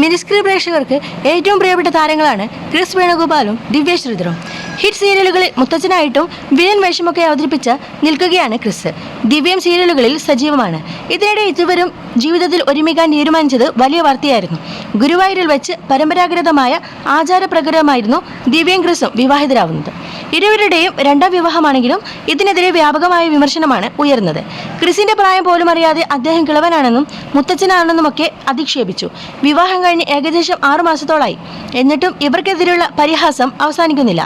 Mini screen പ്രേക്ഷകർക്ക് ഏറ്റവും പ്രിയപ്പെട്ട താരങ്ങളാണ് ക്രിസ് വേണുഗോപാലും ദിവ്യ ശ്രീധറും. ഹിറ്റ് സീരിയലുകളിൽ മുത്തച്ഛനായിട്ടും വില്ലൻ വേഷമൊക്കെ അവതരിപ്പിച്ച് നിൽക്കുകയാണ് ക്രിസ്. ദിവ്യം സീരിയലുകളിൽ സജീവമാണ്. ഇതിനിടെ ഇരുവരും ജീവിതത്തിൽ ഒരുമിക്കാൻ തീരുമാനിച്ചത് വലിയ വാർത്തയായിരുന്നു. ഗുരുവായൂരിൽ വെച്ച് പരമ്പരാഗതമായ ആചാരപ്രകാരമായിരുന്നു ദിവ്യയും ക്രിസും വിവാഹിതരാവുന്നത്. ഇരുവരുടെയും രണ്ടാം വിവാഹമാണെങ്കിലും ഇതിനെതിരെ വ്യാപകമായ വിമർശനമാണ് ഉയർന്നത്. ക്രിസിന്റെ പ്രായം പോലും അറിയാതെ അദ്ദേഹം കിളവനാണെന്നും മുത്തച്ഛനാണെന്നുമൊക്കെ അധിക്ഷേപിച്ചു. വിവാഹം കഴിഞ്ഞ് ഏകദേശം 6 മാസത്തോളായി. എന്നിട്ടും ഇവർക്കെതിരെയുള്ള പരിഹാസം അവസാനിക്കുന്നില്ല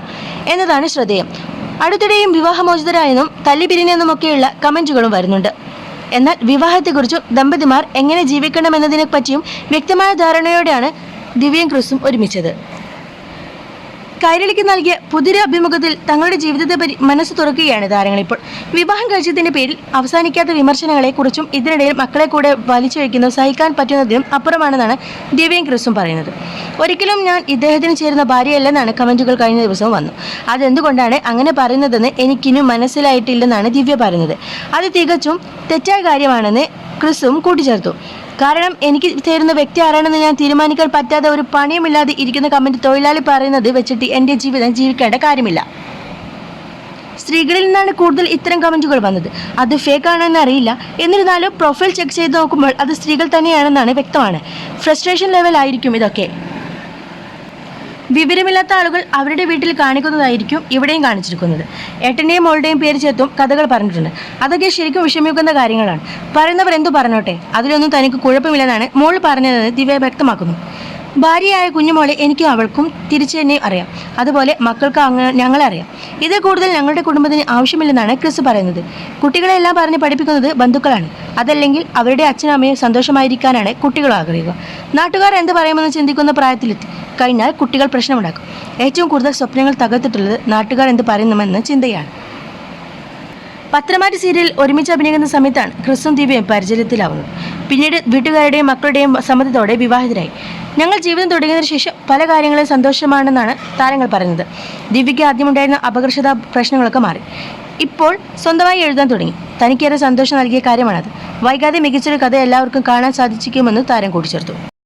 എന്നതാണ് ശ്രദ്ധേയം. അടുത്തിടെയും വിവാഹമോചിതരായെന്നും തല്ലിപിരിഞ്ഞെന്നുമൊക്കെയുള്ള കമന്റുകളും വരുന്നുണ്ട്. എന്നാൽ വിവാഹത്തെക്കുറിച്ചും ദമ്പതിമാർ എങ്ങനെ ജീവിക്കണമെന്നതിനെ പറ്റിയും വ്യക്തമായ ധാരണയോടെയാണ് ദിവ്യയും ക്രിസും ഒരുമിച്ചത്. കൈരളിക്ക് നൽകിയ പുതിയൊരു അഭിമുഖത്തിൽ തങ്ങളുടെ ജീവിതത്തെ മനസ്സ് തുറക്കുകയാണ് താരങ്ങൾ. ഇപ്പോൾ വിവാഹം കഴിച്ചതിന്റെ പേരിൽ അവസാനിക്കാത്ത വിമർശനങ്ങളെ കുറിച്ചും ഇതിനിടയിൽ മക്കളെ കൂടെ വലിച്ചു വയ്ക്കുന്നത് സഹിക്കാൻ പറ്റുന്നതിനും അപ്പുറമാണെന്നാണ് ദിവ്യയും ക്രിസും പറയുന്നത്. ഒരിക്കലും ഞാൻ ഇദ്ദേഹത്തിന് ചേരുന്ന ഭാര്യയല്ലെന്നാണ് കമന്റുകൾ കഴിഞ്ഞ ദിവസവും വന്നു. അതെന്തുകൊണ്ടാണ് അങ്ങനെ പറയുന്നതെന്ന് എനിക്കിനും മനസ്സിലായിട്ടില്ലെന്നാണ് ദിവ്യ പറയുന്നത്. അത് തികച്ചും തെറ്റായ കാര്യമാണെന്ന് ക്രിസും കൂട്ടിച്ചേർത്തു. കാരണം എനിക്ക് ചേരുന്ന വ്യക്തി ആരാണെന്ന് ഞാൻ തീരുമാനിക്കാൻ പറ്റാതെ ഒരു പണിയുമില്ലാതെ ഇരിക്കുന്ന കമന്റ് തൊഴിലാളി പറയുന്നത് വെച്ചിട്ട് എൻ്റെ ജീവിതം ജീവിക്കേണ്ട കാര്യമില്ല. സ്ത്രീകളിൽ നിന്നാണ് കൂടുതൽ ഇത്തരം കമന്റുകൾ വന്നത്. അത് ഫേക്ക് ആണെന്ന് അറിയില്ല. എന്നിരുന്നാലും പ്രൊഫൈൽ ചെക്ക് ചെയ്ത് നോക്കുമ്പോൾ അത് സ്ത്രീകൾ തന്നെയാണെന്നാണ് വ്യക്തമാണ്. ഫ്രസ്ട്രേഷൻ ലെവൽ ആയിരിക്കും ഇതൊക്കെ. വിവരമില്ലാത്ത ആളുകൾ അവരുടെ വീട്ടിൽ കാണിക്കുന്നതായിരിക്കും ഇവിടെയും കാണിച്ചിരിക്കുന്നത്. ഏട്ടൻ്റെയും മോളുടെയും പേര് ചേർത്തും കഥകൾ പറഞ്ഞിട്ടുണ്ട്. അതൊക്കെ ശരിക്കും വിഷമിക്കുന്ന കാര്യങ്ങളാണ്. പറയുന്നവർ എന്തു പറഞ്ഞോട്ടെ, അതിലൊന്നും തനിക്ക് കുഴപ്പമില്ലെന്നാണ് മോൾ പറഞ്ഞതെന്ന് ദിവ്യ വ്യക്തമാക്കുന്നു. ഭാര്യയായ കുഞ്ഞുമോളെ എനിക്കും അവൾക്കും തിരിച്ചു തന്നെ അറിയാം. അതുപോലെ മക്കൾക്ക് ഞങ്ങളെ അറിയാം. ഇതിൽ കൂടുതൽ ഞങ്ങളുടെ കുടുംബത്തിന് ആവശ്യമില്ലെന്നാണ് ക്രിസ് പറയുന്നത്. കുട്ടികളെല്ലാം പറഞ്ഞ് പഠിപ്പിക്കുന്നത് ബന്ധുക്കളാണ്. അതല്ലെങ്കിൽ അവരുടെ അച്ഛനും അമ്മയും സന്തോഷമായിരിക്കാനാണ് കുട്ടികൾ ആഗ്രഹിക്കുക. നാട്ടുകാർ എന്ത് പറയുമെന്ന് ചിന്തിക്കുന്ന പ്രായത്തിലെത്തി കഴിഞ്ഞാൽ കുട്ടികൾ പ്രശ്നമുണ്ടാക്കും. ഏറ്റവും കൂടുതൽ സ്വപ്നങ്ങൾ തകർത്തിട്ടുള്ളത് നാട്ടുകാർ എന്ത് പറയുന്നുമെന്ന ചിന്തയാണ്. പത്രമാറ്റ് സീരിയൽ ഒരുമിച്ച് അഭിനയിക്കുന്ന സമയത്താണ് ക്രിസും ദിവ്യയും പരിചയത്തിലാവുന്നത്. പിന്നീട് വീട്ടുകാരുടെയും മക്കളുടെയും സമ്മതത്തോടെ വിവാഹിതരായി. ഞങ്ങൾ ജീവിതം തുടങ്ങിയതിനു ശേഷം പല കാര്യങ്ങളും സന്തോഷമാണെന്നാണ് താരങ്ങൾ പറയുന്നത്. ദിവ്യയ്ക്ക് ആദ്യമുണ്ടായിരുന്ന അപകർഷതാ പ്രശ്നങ്ങളൊക്കെ മാറി. ഇപ്പോൾ സ്വന്തമായി എഴുതാൻ തുടങ്ങി. തനിക്കേറെ സന്തോഷം നൽകിയ കാര്യമാണത്. വൈകാതെ മികച്ചൊരു കഥ എല്ലാവർക്കും കാണാൻ സാധിക്കുമെന്ന് താരം കൂട്ടിച്ചേർത്തു.